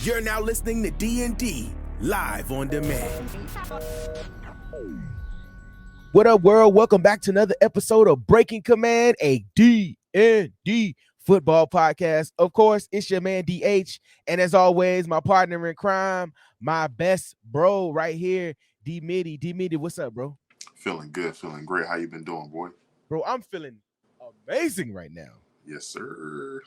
You're now listening to D&D live on demand. What up, world? Welcome back to another episode of Breaking Command, a D&D football podcast. Of course, it's your man DH, and as always, my partner in crime, my best bro right here, D-Mitty. D-Mitty, what's up, bro? Feeling good, feeling great. How you been doing, boy? Bro, I'm feeling amazing right now. Yes, sir.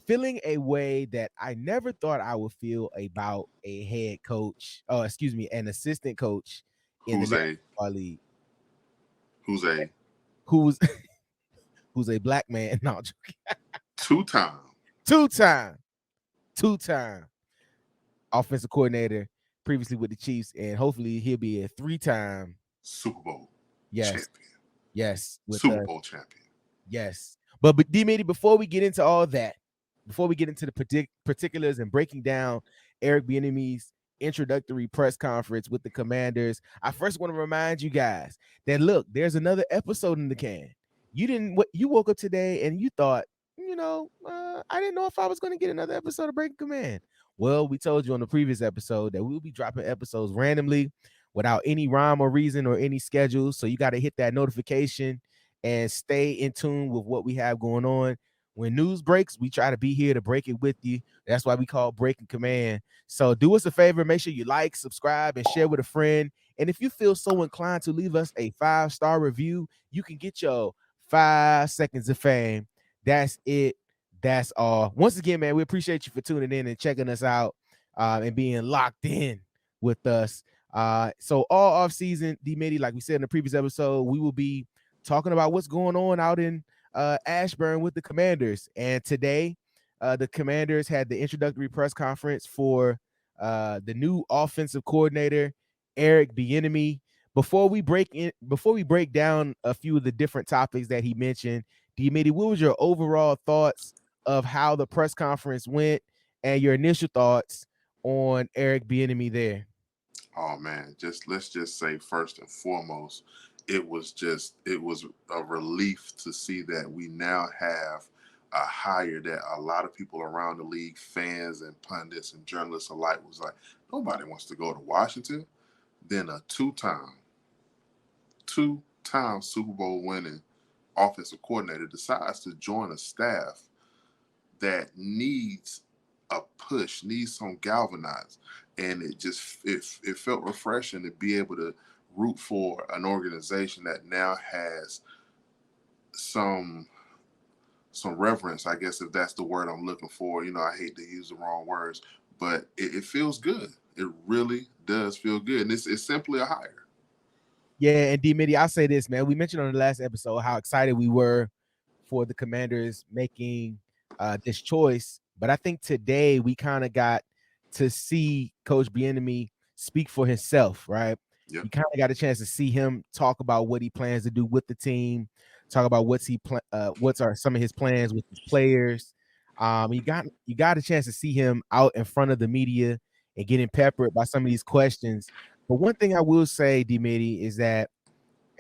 Feeling a way that I never thought I would feel about a head coach, an assistant coach in the National Football League. Who's a who's a black man? No, I'm two-time offensive coordinator, previously with the Chiefs, and hopefully he'll be a 3-time Super Bowl champion. Yes, with Super Bowl champion. Yes, but D-Mitty, before we get into all that, before we get into the particulars and breaking down Eric Bieniemy's introductory press conference with the Commanders, I first want to remind you guys that, look, there's another episode in the can. You woke up today and you thought, I didn't know if I was going to get another episode of Breaking Command. Well, we told you on the previous episode that we'll be dropping episodes randomly without any rhyme or reason or any schedule. So you got to hit that notification and stay in tune with what we have going on. When news breaks, we try to be here to break it with you. That's why we call Breaking Command. So do us a favor, make sure you like, subscribe, and share with a friend. And if you feel so inclined to leave us a 5-star review, you can get your 5 seconds of fame. That's it. That's all. Once again, man, we appreciate you for tuning in and checking us out and being locked in with us. So all off season, D-Mitty, like we said in the previous episode, we will be talking about what's going on out in Ashburn with the Commanders. And today, the Commanders had the introductory press conference for the new offensive coordinator, Eric Bieniemy. Before we break down a few of the different topics that he mentioned, D-Mitty, what was your overall thoughts of how the press conference went and your initial thoughts on Eric Bieniemy there? Oh man, let's just say first and foremost, it was a relief to see that we now have a hire that a lot of people around the league, fans and pundits and journalists alike, was like, nobody wants to go to Washington. Then a two-time Super Bowl winning offensive coordinator decides to join a staff that needs a push, needs some galvanize. And it felt refreshing to be able to root for an organization that now has some reverence, I guess, if that's the word I'm looking for. I hate to use the wrong words, but it feels good. It really does feel good. And it's simply a hire. Yeah, and D-Mitty, I'll say this, man. We mentioned on the last episode how excited we were for the Commanders making this choice. But I think today we kind of got to see Coach Bieniemy speak for himself, right? Yep. You kind of got a chance to see him talk about what he plans to do with the team, talk about what are some of his plans with his players. You got a chance to see him out in front of the media and getting peppered by some of these questions. But one thing I will say, D-Mitty, is that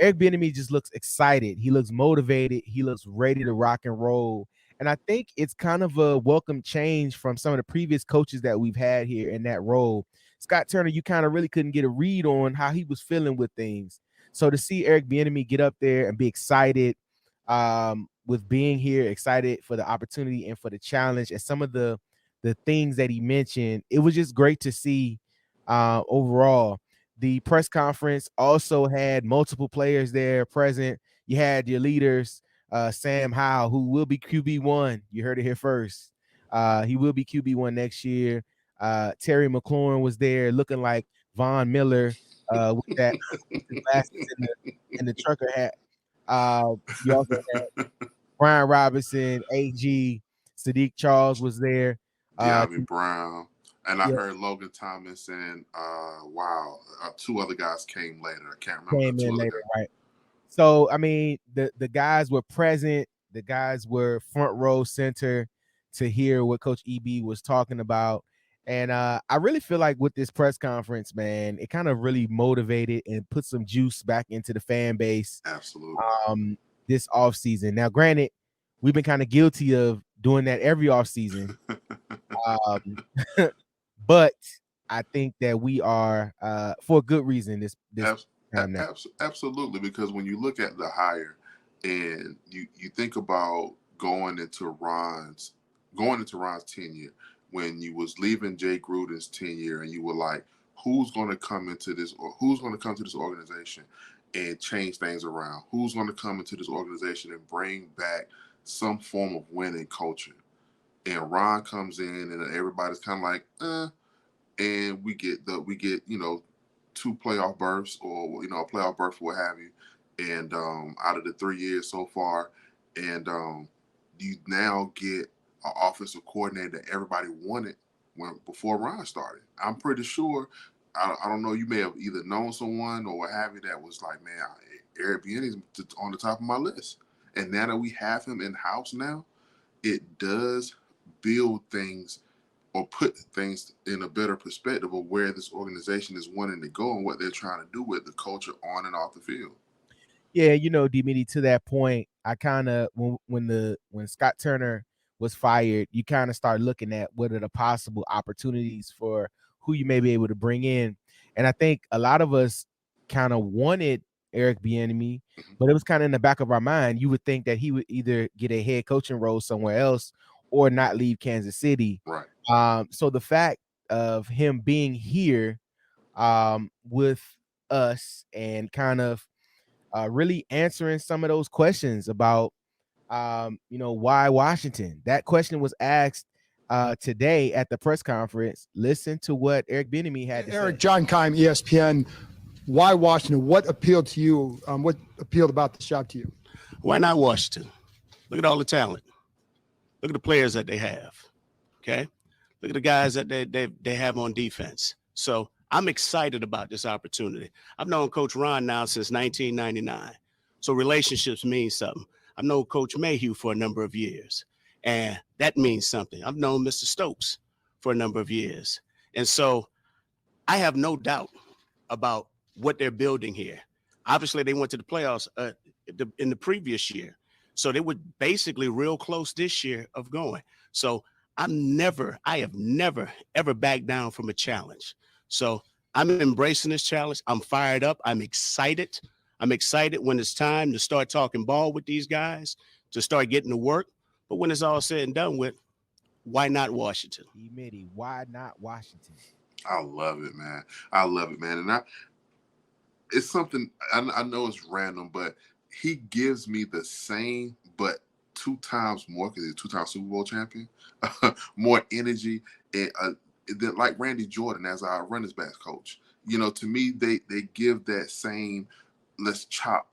Eric Bieniemy just looks excited. He looks motivated. He looks ready to rock and roll. And I think it's kind of a welcome change from some of the previous coaches that we've had here in that role. Scott Turner, you kind of really couldn't get a read on how he was feeling with things. So to see Eric Bieniemy get up there and be excited with being here, excited for the opportunity and for the challenge and some of the things that he mentioned, it was just great to see overall. The press conference also had multiple players there present. You had your leaders, Sam Howell, who will be QB1. You heard it here first. He will be QB1 next year. Terry McLaurin was there looking like Von Miller with that glasses in the trucker hat. You also had Brian Robinson, AG, Sadiq Charles was there. De'Ami Brown. And I heard Logan Thomas and two other guys came later. I can't remember. Came in later, right? So I mean, the guys were present. The guys were front row center to hear what Coach EB was talking about. And I really feel like with this press conference, man, it kind of really motivated and put some juice back into the fan base. Absolutely. This offseason. Now, granted, we've been kind of guilty of doing that every offseason. but I think that we are for a good reason this Abs- time now. Absolutely, because when you look at the hire and you think about going into Ron's tenure, when you was leaving Jay Gruden's tenure, and you were like, who's going to come into this, or who's going to come to this organization and change things around? Who's going to come into this organization and bring back some form of winning culture? And Ron comes in, and everybody's kind of like, and we get two playoff berths, or a playoff berth, what have you, and out of the 3 years so far, and you now get an offensive coordinator that everybody wanted before Ron started. I'm pretty sure. I don't know. You may have either known someone or what have you that was like, man, Eric Bieniemy's on the top of my list, and now that we have him in house now, it does build things or put things in a better perspective of where this organization is wanting to go and what they're trying to do with the culture on and off the field. Yeah, D-Mitty, to that point, I kind of when Scott Turner was fired, you kind of start looking at what are the possible opportunities for who you may be able to bring in. And I think a lot of us kind of wanted Eric Bieniemy, but it was kind of in the back of our mind. You would think that he would either get a head coaching role somewhere else or not leave Kansas City. Right. So the fact of him being here with us and kind of really answering some of those questions about, why Washington. That question was asked today at the press conference. Listen to what Eric Bieniemy had to Eric, say. John Keim, ESPN. Why Washington? What appealed to you? What appealed about the job to you? Why not Washington? Look at all the talent. Look at the players that they have. Okay. Look at the guys that they have on defense. So I'm excited about this opportunity. I've known Coach Ron now since 1999. So relationships mean something. I've known Coach Mayhew for a number of years, and that means something. I've known Mr. Stokes for a number of years. And so I have no doubt about what they're building here. Obviously, they went to the playoffs in the previous year. So they were basically real close this year of going. So I have never, ever backed down from a challenge. So I'm embracing this challenge. I'm fired up. I'm excited. I'm excited when it's time to start talking ball with these guys, to start getting to work. But when it's all said and done with, why not Washington? Mitty, why not Washington? I love it, man. I love it, man. And it's something I know it's random, but he gives me the same, but 2 times more, because he's a 2-time Super Bowl champion, more energy, and like Randy Jordan as our running backs coach. To me, they give that same, let's chop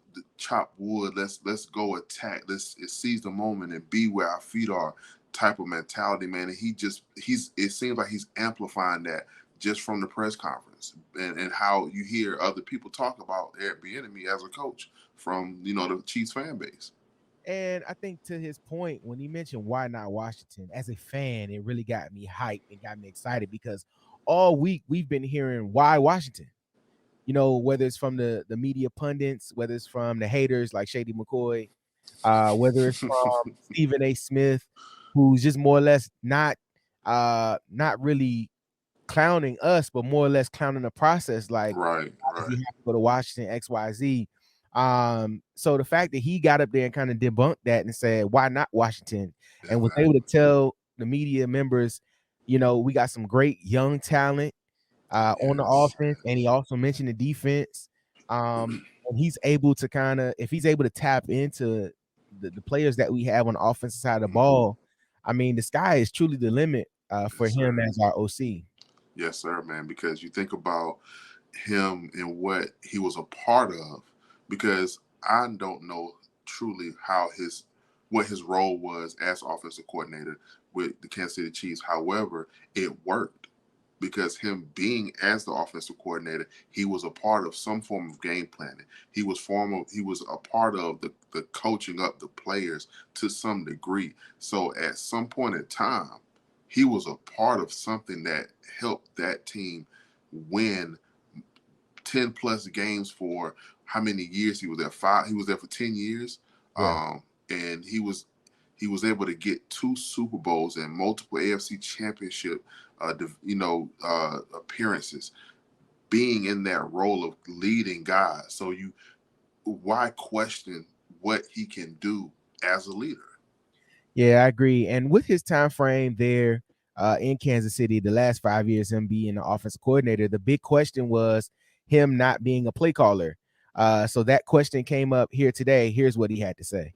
wood, let's go attack, let's seize the moment and be where our feet are type of mentality, man. And it seems like he's amplifying that just from the press conference, and how you hear other people talk about Eric Bieniemy as a coach from the Chiefs fan base. And I think to his point, when he mentioned why not Washington, as a fan, it really got me hyped and got me excited because all week we've been hearing why Washington. Whether it's from the media pundits, whether it's from the haters like Shady McCoy, whether it's from Stephen A. Smith, who's just more or less not really clowning us, but more or less clowning the process. Like, Right. you have to go to Washington, XYZ. So the fact that he got up there and kind of debunked that and said, why not Washington? And was able to tell the media members, we got some great young talent on the offense, and he also mentioned the defense. And he's able to if he's able to tap into the players that we have on the offensive side of the ball, I mean, the sky is truly the limit for him as our OC. Yes, sir, man. Because you think about him and what he was a part of, because I don't know truly what his role was as offensive coordinator with the Kansas City Chiefs. However, it worked because him being as the offensive coordinator, he was a part of some form of game planning. He was a part of the coaching up the players to some degree. So at some point in time, he was a part of something that helped that team win 10 plus games for how many years he was there? 5. He was there for 10 years. Yeah. And He was able to get 2 Super Bowls and multiple AFC Championship, appearances, being in that role of leading guys. So why question what he can do as a leader? Yeah, I agree. And with his time frame there in Kansas City, the last 5 years, him being the offensive coordinator, the big question was him not being a play caller. So that question came up here today. Here's what he had to say.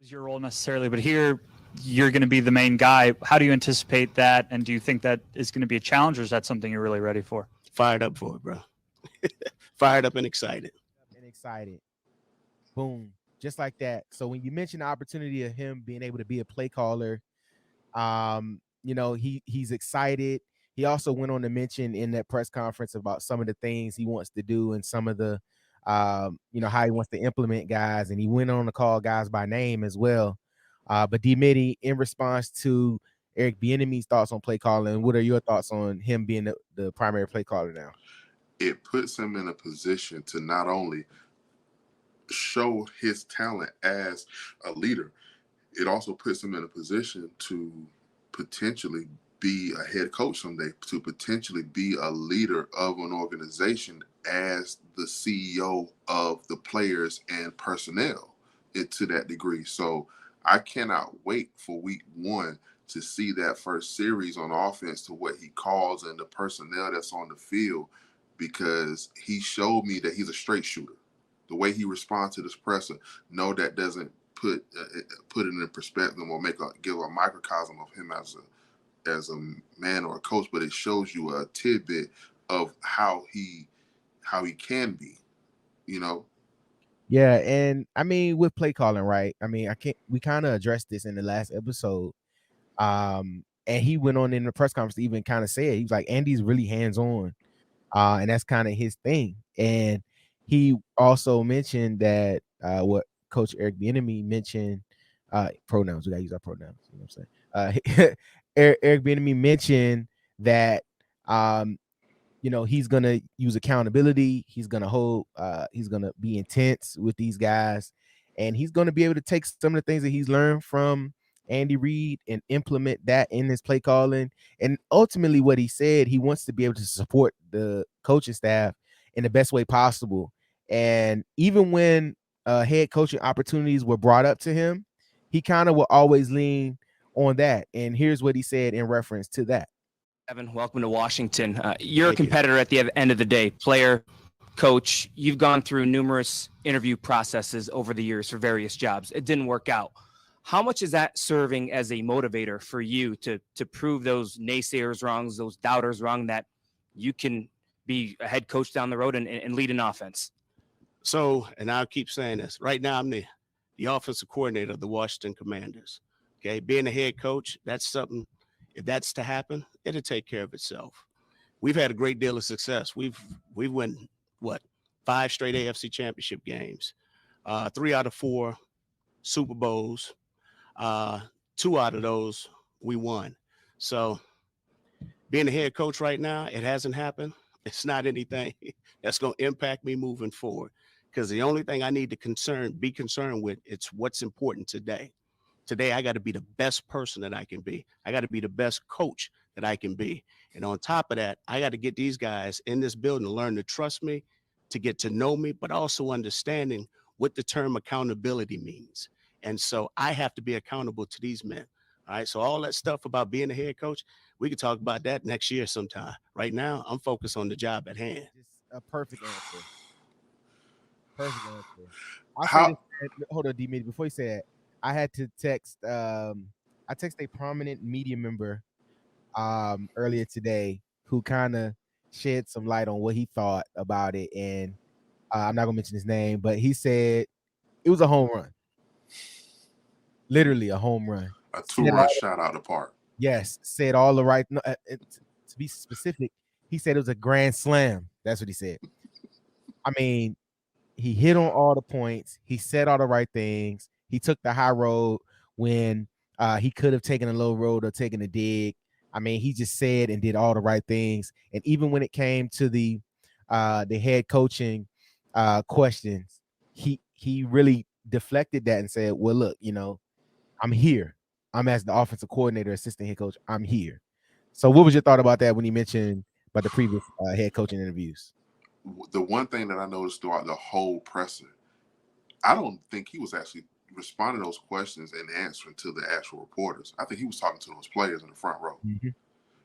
Your role necessarily, but here you're going to be the main guy. How do you anticipate that? And do you think that is going to be a challenge, or is that something you're really ready for? Fired up for it, bro. Fired up and excited. Boom. Just like that. So when you mention the opportunity of him being able to be a play caller, he's excited. He also went on to mention in that press conference about some of the things he wants to do and some of the, how he wants to implement guys. And he went on to call guys by name as well. But D-Mitty, in response to Eric Bieniemy's thoughts on play calling, what are your thoughts on him being the primary play caller now? It puts him in a position to not only show his talent as a leader, it also puts him in a position to potentially be a head coach someday, to potentially be a leader of an organization as the CEO of the players and personnel to that degree. So I cannot wait for week 1 to see that first series on offense, to what he calls and the personnel that's on the field, because he showed me that he's a straight shooter. The way he responds to this presser, no, that doesn't put it in perspective or give a microcosm of him as a man or a coach, but it shows you a tidbit of how he can be, Yeah, and I mean, with play calling, right? I mean, we kind of addressed this in the last episode. And he went on in the press conference to even kind of say it. He was like, Andy's really hands-on. And that's kind of his thing. And he also mentioned that what Coach Eric Bieniemy mentioned, pronouns. We gotta use our pronouns. You know what I'm saying? Eric Bieniemy mentioned that he's gonna use accountability. He's gonna he's gonna be intense with these guys, and he's gonna be able to take some of the things that he's learned from Andy Reid and implement that in his play calling. And ultimately, what he said, he wants to be able to support the coaching staff in the best way possible. And even when head coaching opportunities were brought up to him, he kind of will always lean on that. And here's what he said in reference to that. Evan, welcome to Washington. You're a competitor at the end of the day, player, coach. You've gone through numerous interview processes over the years for various jobs. It didn't work out. How much is that serving as a motivator for you to prove those naysayers wrong, those doubters wrong, that you can be a head coach down the road and lead an offense? So, and I'll keep saying this, right now I'm the offensive coordinator of the Washington Commanders. Okay, being a head coach, that's something, if that's to happen, it'll take care of itself. We've had a great deal of success. We've won, 5 straight AFC championship games, 3 out of 4 Super Bowls, 2 out of those we won. So being a head coach right now, it hasn't happened. It's not anything that's going to impact me moving forward, because the only thing I need to be concerned with, it's what's important today. Today, I got to be the best person that I can be. I got to be the best coach that I can be. And on top of that, I got to get these guys in this building to learn to trust me, to get to know me, but also understanding what the term accountability means. And so I have to be accountable to these men. All right. So all that stuff about being a head coach, we can talk about that next year sometime. Right now, I'm focused on the job at hand. Just a perfect answer. I'll say this, hold on, D-Mitty, before you say that, I had to text I texted a prominent media member earlier today who kind of shed some light on what he thought about it. And I'm not gonna mention his name, but he said it was a home run. Literally a home run. A 2-run shot out of the park. Yes, said all the right. To be specific, he said it was a grand slam. That's what he said. I mean, he hit on all the points. He said all the right things. He took the high road when he could have taken a low road or taken a dig. I mean, he just said and did all the right things. And even when it came to the head coaching questions, he really deflected that and said, well, look, I'm here. I'm as the offensive coordinator, assistant head coach. I'm here. So what was your thought about that when he mentioned about the previous head coaching interviews? The one thing that I noticed throughout the whole presser, I don't think he was actually responding to those questions and answering to the actual reporters. I think he was talking to those players in the front row,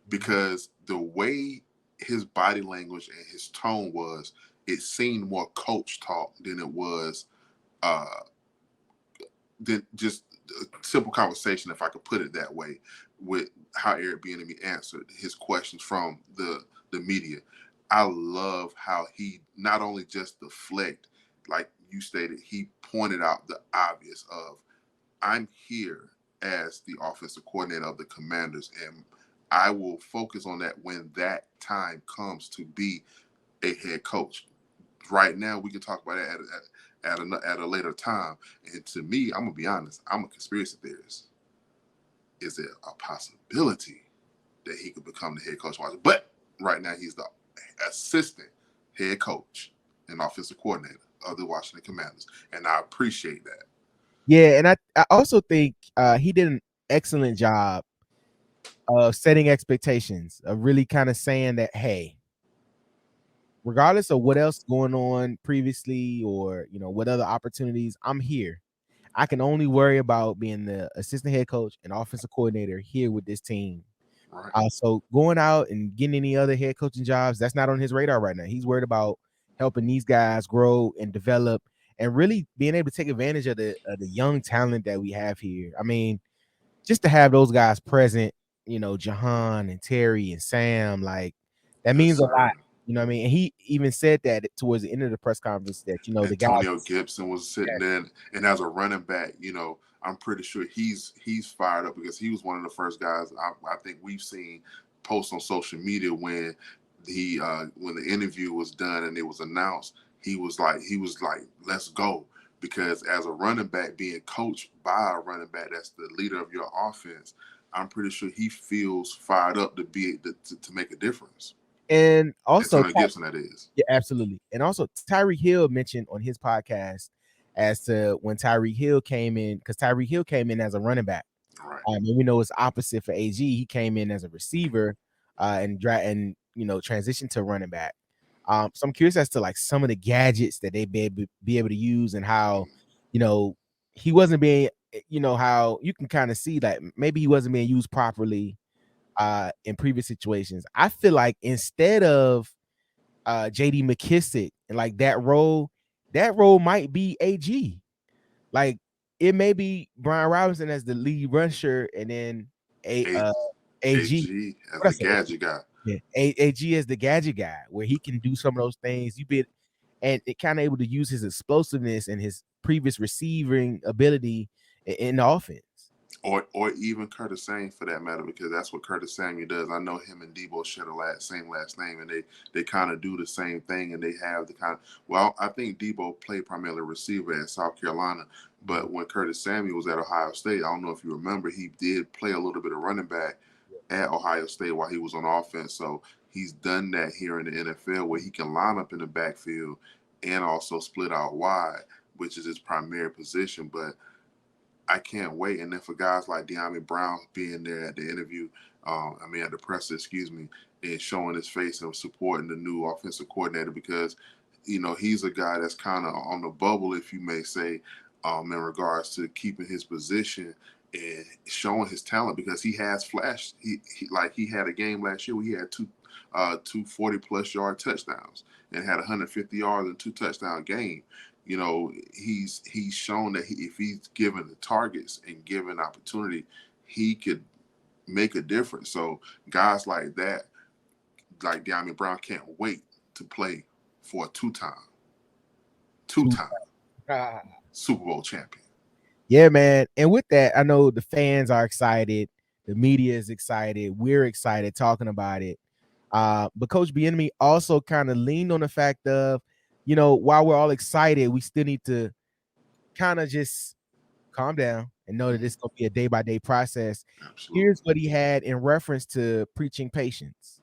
because the way his body language and his tone was, it seemed more coach talk than it was just a simple conversation, if I could put it that way, with how Eric Bieniemy answered his questions from the media. I love how he not only just deflect, like you stated, he pointed out the obvious of, I'm here as the offensive coordinator of the Commanders, and I will focus on that when that time comes to be a head coach. Right now, we can talk about that at a later time. And to me, I'm gonna be honest, I'm a conspiracy theorist. Is there a possibility that he could become the head coach? But right now, he's the assistant head coach and offensive coordinator of the Washington Commanders, and I appreciate that. Yeah, and I also think he did an excellent job of setting expectations, of really kind of saying that, hey, regardless of what else going on previously or what other opportunities, I'm here. I can only worry about being the assistant head coach and offensive coordinator here with this team. Right. So going out and getting any other head coaching jobs, that's not on his radar right now. He's worried about helping these guys grow and develop and really being able to take advantage of the young talent that we have here. I mean, just to have those guys present, Jahan and Terry and Sam, like that means a lot. You know what I mean? And he even said that towards the end of the press conference that, the guy Antonio Gibson was sitting there, and as a running back, I'm pretty sure he's fired up, because he was one of the first guys I think we've seen post on social media when when the interview was done and it was announced, he was like, let's go. Because as a running back, being coached by a running back that's the leader of your offense, I'm pretty sure he feels fired up to make a difference. And also Antonio Gibson, that is. Yeah, absolutely. And also Tyreek Hill mentioned on his podcast as to when Tyreek Hill came in, because Tyreek Hill came in as a running back. Right. And we know it's opposite for AG. He came in as a receiver and transitioned to running back. So I'm curious as to like some of the gadgets that they be able to use, and how he wasn't being, how you can kind of see that maybe he wasn't being used properly in previous situations. I feel like instead of JD McKissick and like that role might be AG. Like it may be Brian Robinson as the lead rusher, and then AG as the gadget guy. Yeah, AG as the gadget guy, where he can do some of those things. And it kind of able to use his explosiveness and his previous receiving ability in the offense. Or even Curtis Samuel, for that matter, because that's what Curtis Samuel does. I know him and Debo share the same last name, and they kind of do the same thing, and they have the kind of, well, I think Debo played primarily receiver at South Carolina, but when Curtis Samuel was at Ohio State, I don't know if you remember, he did play a little bit of running back at Ohio State while he was on offense. So he's done that here in the NFL, where he can line up in the backfield and also split out wide, which is his primary position. But I can't wait. And then for guys like Bieniemy Brown being there at the interview, at the presser, and showing his face and supporting the new offensive coordinator, because, he's a guy that's kind of on the bubble, if you may say, in regards to keeping his position and showing his talent, because he has flashed. He had a game last year where he had two 40-plus yard touchdowns and had 150 yards and 2 touchdown game. He's shown that if he's given the targets and given opportunity, he could make a difference. So guys like that, like Bieniemy Brown, can't wait to play for a two-time Super Bowl champion. Yeah, man. And with that, I know the fans are excited. The media is excited. We're excited talking about it. But Coach Bieniemy also kind of leaned on the fact of, while we're all excited, we still need to kind of just calm down and know that it's going to be a day-by-day process. Absolutely. Here's what he had in reference to preaching patience.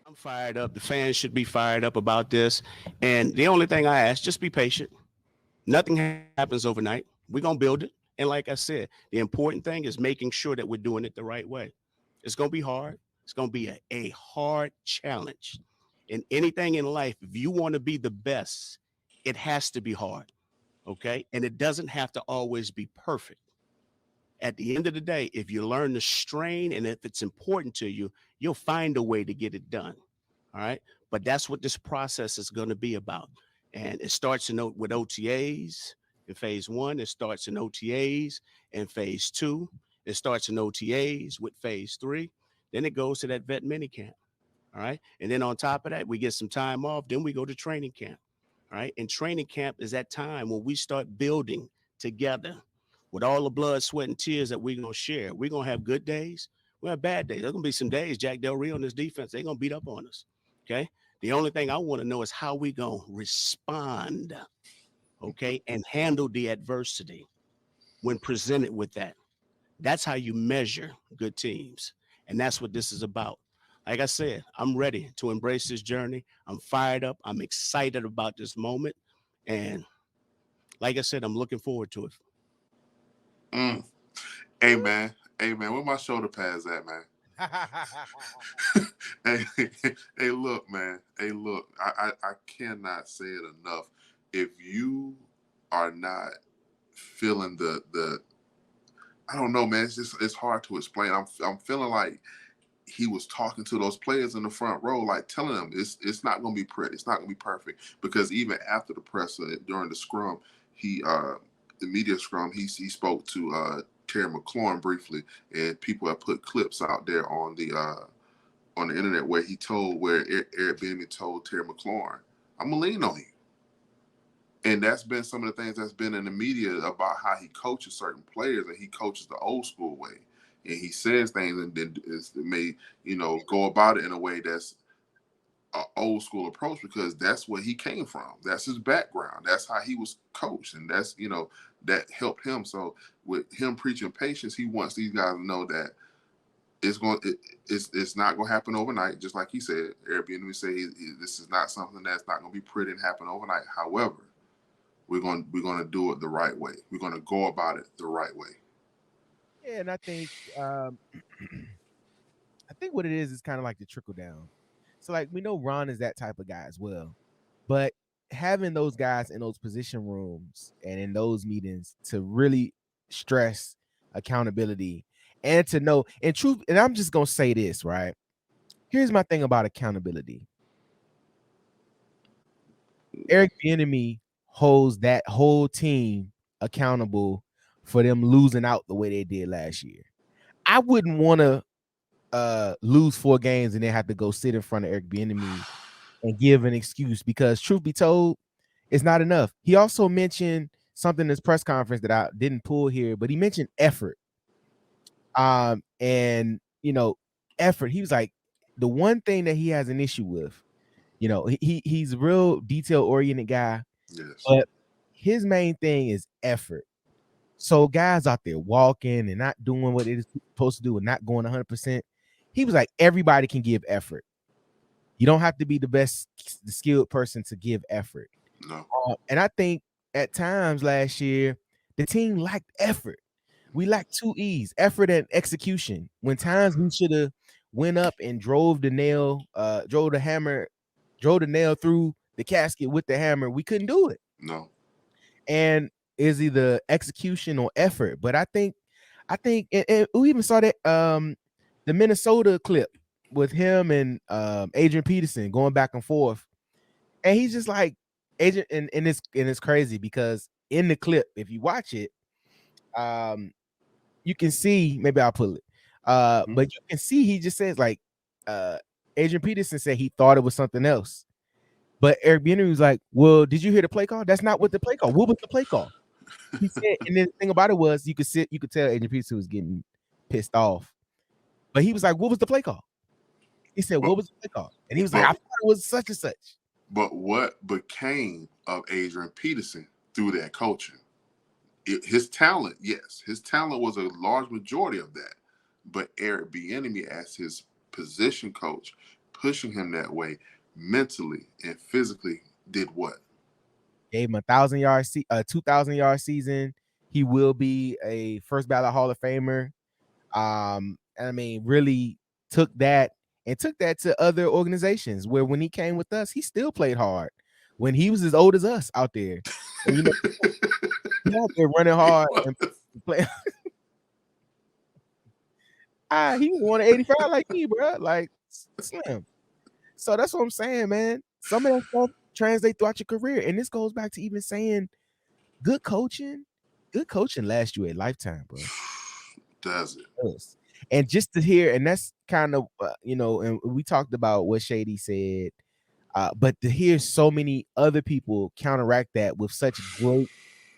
I'm fired up. The fans should be fired up about this. And the only thing I ask, just be patient. Nothing happens overnight. We're going to build it. And like I said, the important thing is making sure that we're doing it the right way. It's going to be hard. It's going to be a hard challenge. In anything in life, if you want to be the best, it has to be hard. Okay. And it doesn't have to always be perfect. At the end of the day, if you learn the strain and if it's important to you, you'll find a way to get it done. All right. But that's what this process is going to be about. And it starts with OTAs in phase 1. It starts in OTAs in phase 2. It starts in OTAs with phase 3. Then it goes to that vet mini camp. All right. And then on top of that, we get some time off. Then we go to training camp. All right. And training camp is that time when we start building together with all the blood, sweat, and tears that we're going to share. We're going to have good days. We'll have bad days. There's going to be some days, Jack Del Rio on this defense, they're going to beat up on us. Okay. The only thing I want to know is how we going to respond. Okay. And handle the adversity when presented with that. That's how you measure good teams. And that's what this is about. Like I said, I'm ready to embrace this journey. I'm fired up. I'm excited about this moment. And like I said, I'm looking forward to it. Hey, man. Where my shoulder pads at, man? hey, look, man. Hey, look. I cannot say it enough. If you are not feeling the I don't know, man. It's hard to explain. I'm feeling like he was talking to those players in the front row, like telling them it's not going to be pretty. It's not going to be perfect. Because even after the presser during the scrum, the media scrum, he spoke to Terry McLaurin briefly, and people have put clips out there on the internet where Eric Bieniemy told Terry McLaurin, "I'm gonna lean on you." And that's been some of the things that's been in the media about how he coaches certain players, and he coaches the old school way. And he says things and then may, go about it in a way that's an old school approach because that's where he came from. That's his background. That's how he was coached. And that's, that helped him. So with him preaching patience, he wants these guys to know that it's not going to happen overnight. Just like he said, Eric Bieniemy said this is not something that's not going to be pretty and happen overnight. However, we're going to do it the right way. We're going to go about it the right way. Yeah, and I think what it is kind of like the trickle down. So like we know Ron is that type of guy as well, but having those guys in those position rooms and in those meetings to really stress accountability and to know in truth, and I'm just gonna say this, right? Here's my thing about accountability. Eric Bieniemy holds that whole team accountable for them losing out the way they did last year. I wouldn't want to lose 4 games and then have to go sit in front of Eric Bieniemy and give an excuse because truth be told, it's not enough. He also mentioned something in his press conference that I didn't pull here, but he mentioned effort. And effort. He was like, the one thing that he has an issue with, he's a real detail-oriented guy, Yes. but his main thing is effort. So guys out there walking and not doing what it is supposed to do and not going 100%. He was like, everybody can give effort. You don't have to be the skilled person to give effort. No. And I think at times last year, the team lacked effort. We lacked 2 E's, effort and execution. When times we should have went up and drove the nail through the casket with the hammer, we couldn't do it. No. And is either execution or effort. But I think and we even saw that the Minnesota clip with him and Adrian Peterson going back and forth. And he's just like Adrian, and it's crazy because in the clip, if you watch it, you can see, maybe I'll pull it. But you can see he just says like Adrian Peterson said he thought it was something else. But Eric Bieniemy was like, well, did you hear the play call? That's not what the play call. What was the play call? He said, and then the thing about it was you could tell Adrian Peterson was getting pissed off. But he was like, what was the play call? He said, what was the play call? And he was like, I thought it was such and such. But what became of Adrian Peterson through that coaching? His talent, yes. His talent was a large majority of that. But Eric Bieniemy, as his position coach, pushing him that way mentally and physically, did what? Gave him 1,000-yard 2,000-yard season. He will be a first ballot Hall of Famer. And I mean, really took that to other organizations where when he came with us, he still played hard when he was as old as us out there. And, you know, he out there running hard and play. He won 85 like me, bro. Like slim. So that's what I'm saying, man. Some of that stuff translate throughout your career. And this goes back to even saying good coaching lasts you a lifetime, bro. Does it? Yes. And just to hear, and that's kind of and we talked about what Shady said, but to hear so many other people counteract that with such great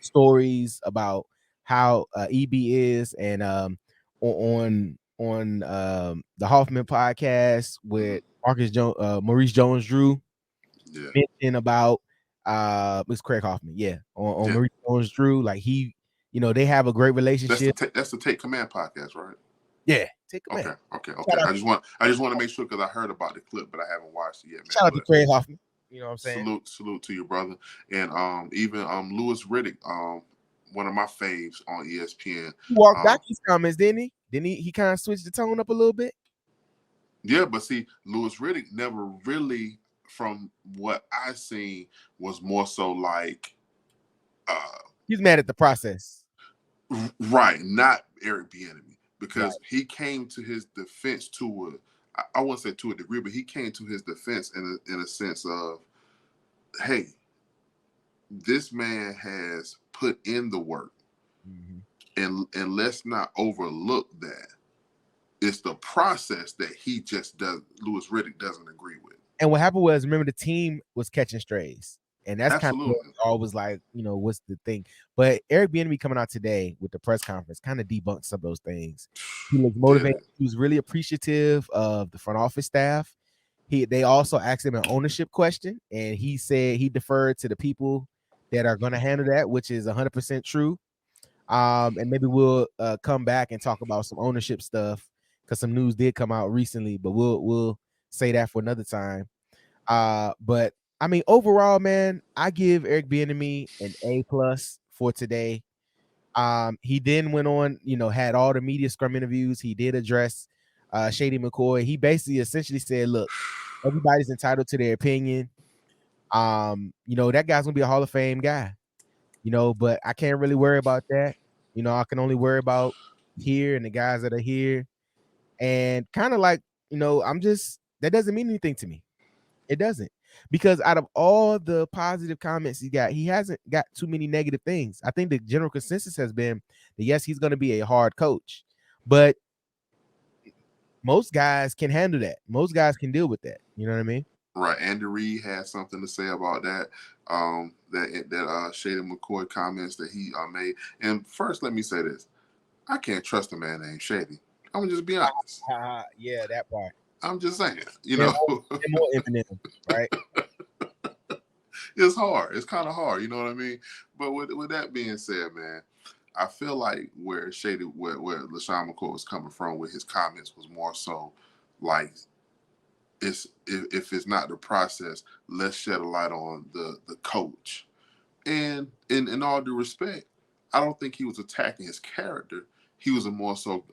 stories about how EB is, and on the Hoffman podcast with Maurice Jones-Drew Yeah. mentioned about it's Craig Hoffman, on Maurice Jones-Drew, like he, they have a great relationship. That's the Take Command podcast, right? Yeah, Take Command. Okay. I just want to make sure, because I heard about the clip, but I haven't watched it yet, man. Shout out to Craig Hoffman. You know what I'm saying? Salute to your brother. And even Louis Riddick, one of my faves on ESPN. He walked back his comments, didn't he? He kind of switched the tone up a little bit? Yeah, but see, Louis Riddick never really, from what I seen, was more so like he's mad at the process. Right, not Eric Bieniemy, because he came to his defense I wouldn't say to a degree, but he came to his defense in a sense of, hey, this man has put in the work, and let's not overlook that. It's the process that Louis Riddick doesn't agree with. And what happened was, remember, the team was catching strays. And that's kind of always like, what's the thing? But Eric Bieniemy coming out today with the press conference kind of debunked some of those things. He was motivated. He was really appreciative of the front office staff. They also asked him an ownership question, and he said he deferred to the people that are going to handle that, which is 100% true. And maybe we'll come back and talk about some ownership stuff, because some news did come out recently, but we'll say that for another time. But I mean, overall, man, I give Eric Bieniemy an A+ for today. He then went on, had all the media scrum interviews. He did address Shady McCoy. He basically essentially said, look, everybody's entitled to their opinion. That guy's gonna be a Hall of Fame guy, but I can't really worry about that. I can only worry about here and the guys that are here. And kind of like, that doesn't mean anything to me. It doesn't. Because out of all the positive comments he hasn't got too many negative things. I think the general consensus has been that, yes, he's going to be a hard coach, but most guys can handle that. Most guys can deal with that. You know what I mean? Right. Andy Reid has something to say about that. That Shady McCoy comments that he made. And first, let me say this: I can't trust a man named Shady. I'm gonna just be honest. Yeah, that part. I'm just saying, more Eminem, right? It's hard. It's kind of hard, you know what I mean? But with that being said, man, I feel like where LaShawn McCoy was coming from with his comments was more so like, if it's not the process, let's shed a light on the coach. And in all due respect, I don't think he was attacking his character. He was more so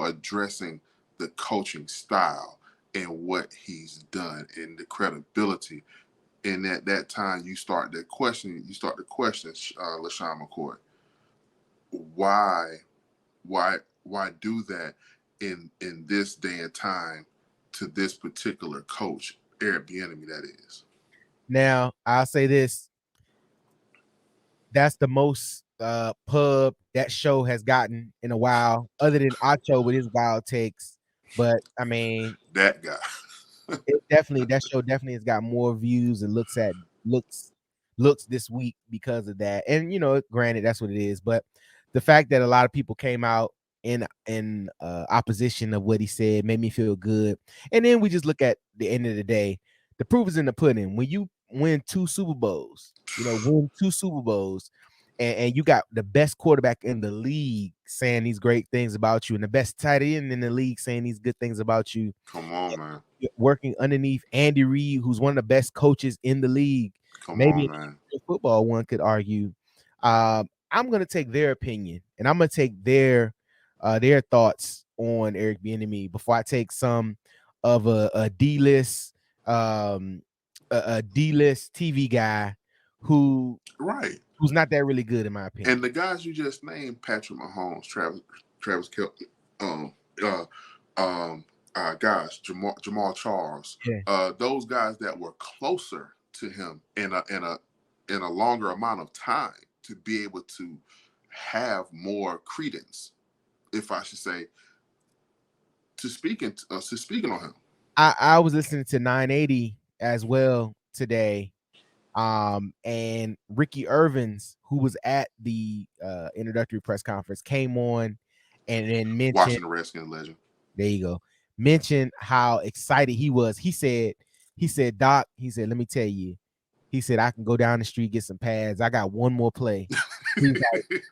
addressing the coaching style and what he's done and the credibility. And at that time, you start to question LaShawn McCoy. Why do that in this day and time to this particular coach, Eric Bieniemy, that is? Now, I'll say this. That's the most pub that show has gotten in a while, other than Acho with his wild takes. But I mean, that guy. that show definitely has got more views and looks this week because of that. And granted, that's what it is. But the fact that a lot of people came out in opposition of what he said made me feel good. And then we just look at the end of the day. The proof is in the pudding. When you win 2 Super Bowls, and you got the best quarterback in the league saying these great things about you, and the best tight end in the league saying these good things about you. Come on, man. Working underneath Andy Reid, who's one of the best coaches in the league. Come on, man. Football, one could argue. I I'm gonna take their opinion and I'm gonna take their thoughts on Eric Bieniemy before I take some of a D-list a D-list TV guy who's not that really good in my opinion. And the guys you just named, Patrick Mahomes, Travis Kelce, guys, Jamal Charles, those guys that were closer to him in a longer amount of time to be able to have more credence, if I should say, to speaking on him. I was listening to 980 as well today. And Ricky Irvins, who was at the introductory press conference, came on and then mentioned Washington Redskins legend. There you go. Mentioned how excited he was. He said, Doc, he said, let me tell you. He said, I can go down the street, get some pads. I got one more play. He's like,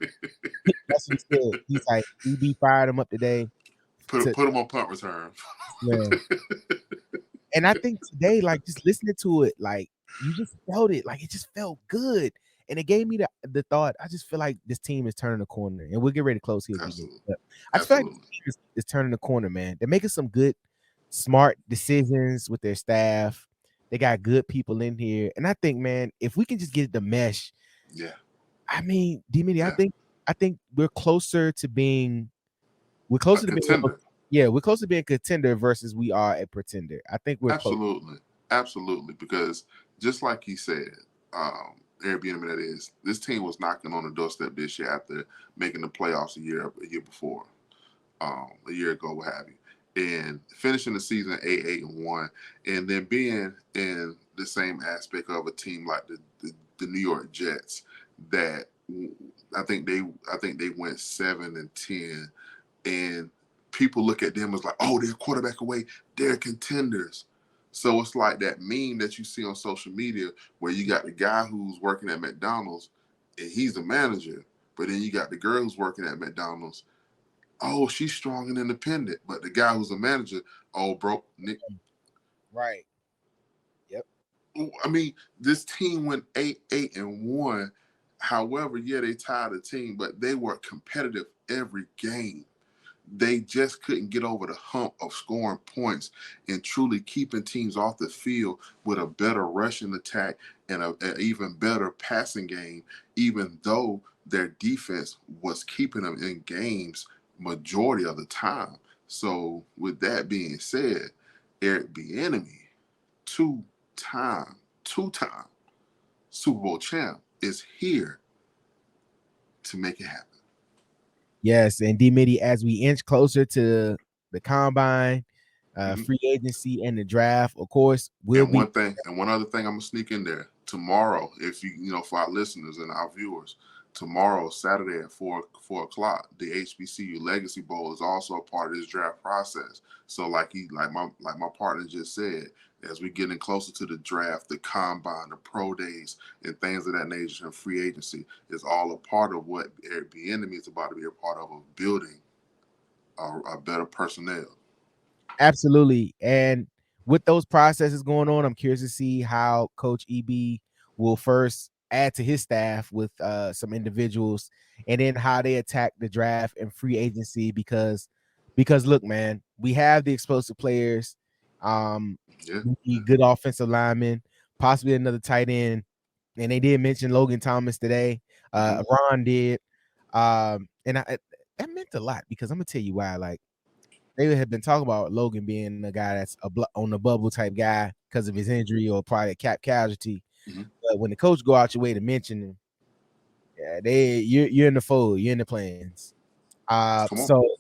that's what he said. He's like, EB fired him up today. Put him on punt return. Yeah. And I think today, like, just listening to it, like, you just felt it. Like, it just felt good. And it gave me the thought, I just feel like this team is turning the corner. And we'll get ready to close here. But I just feel like this team is turning the corner, man. They're making some good, smart decisions with their staff. They got good people in here. And I think, man, if we can just get the mesh. Yeah. I mean, D-Mitty, I think we're closer to being we're closer to contender. We're closer to being a contender versus we are a pretender. I think we're absolutely, because just like he said, Eric Bieniemy, that is, this team was knocking on the doorstep this year after making the playoffs a year before, a year ago, what have you, and finishing the season 8-1, and then being in the same aspect of a team like the New York Jets that I think they went 7-10, and people look at them as like, oh, they're a quarterback away, they're contenders. So it's like that meme that you see on social media where you got the guy who's working at McDonald's and he's the manager, but then you got the girl who's working at McDonald's. Oh, she's strong and independent. But the guy who's a manager, oh, bro, Nick. Right. Yep. I mean, this team went 8-1. However, yeah, they tied the team, but they were competitive every game. They just couldn't get over the hump of scoring points and truly keeping teams off the field with a better rushing attack and an even better passing game, even though their defense was keeping them in games majority of the time. So with that being said, Eric Bieniemy, two-time Super Bowl champ, is here to make it happen. Yes, and D-Mitty, as we inch closer to the combine, free agency, and the draft, of course, one other thing I'm gonna sneak in there tomorrow. If for our listeners and our viewers, tomorrow, Saturday at 4 o'clock, the HBCU Legacy Bowl is also a part of this draft process. So, like my partner just said, as we getting closer to the draft, the combine, the pro days, and things of that nature, and free agency is all a part of what Eric Bieniemy is about to be a part of building a better personnel. Absolutely. And with those processes going on, I'm curious to see how Coach EB will first add to his staff with some individuals, and then how they attack the draft and free agency. Because look, man, we have the explosive players. We need good offensive linemen, possibly another tight end. And they did mention Logan Thomas today. Ron did. And that meant a lot, because I'm gonna tell you why. Like, they had been talking about Logan being a guy that's on the bubble type guy because of his injury or probably a cap casualty. But when the coach go out your way to mention him, you're in the fold, you're in the plans. So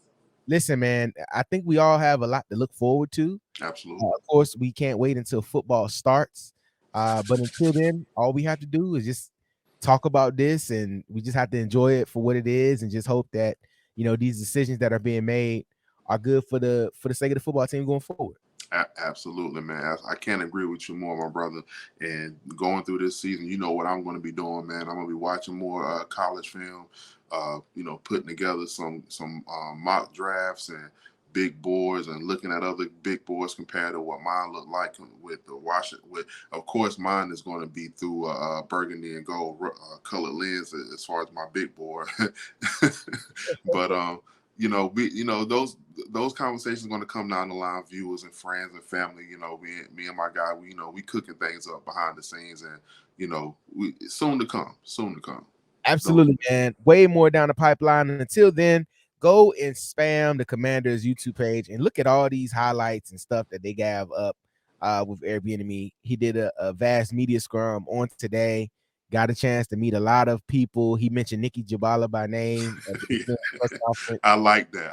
listen, man, I think we all have a lot to look forward to. Absolutely. Of course, we can't wait until football starts. But until then, all we have to do is just talk about this, and we just have to enjoy it for what it is, and just hope that these decisions that are being made are good for the sake of the football team going forward. Absolutely, man. I can't agree with you more, my brother. And going through this season, you know what I'm going to be doing, man. I'm going to be watching more college film, putting together some mock drafts and big boards and looking at other big boards compared to what mine look like with the Washington. With, of course, mine is going to be through burgundy and gold colored lens as far as my big board. But you know, those conversations are going to come down the line, viewers and friends and family. You know, me and my guy, we cooking things up behind the scenes, and you know, we soon to come. Absolutely, man. Way more down the pipeline. And until then, go and spam the Commanders YouTube page and look at all these highlights and stuff that they have up with Bieniemy. He did a vast media scrum on today. Got a chance to meet a lot of people. He mentioned Nikki Jabala by name. I like that.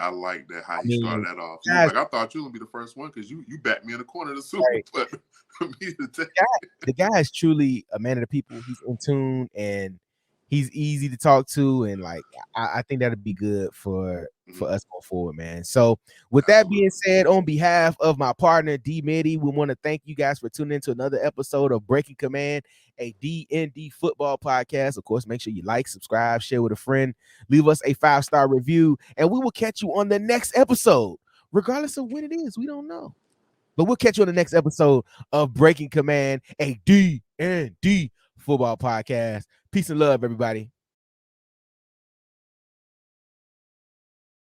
How he started that off. He was guys, like, I thought you would be the first one because you backed me in the corner of the super. Right. But for me to take the guy is truly a man of the people. He's in tune and he's easy to talk to, and like I think that'll be good for us going forward, man. So with that being said, on behalf of my partner D Mitty, we want to thank you guys for tuning into another episode of Breaking Command, a DND football podcast. Of course, make sure you like, subscribe, share with a friend, leave us a 5-star review, and we will catch you on the next episode, regardless of when it is. We don't know, but we'll catch you on the next episode of Breaking Command, a DND football podcast. Peace and love, everybody.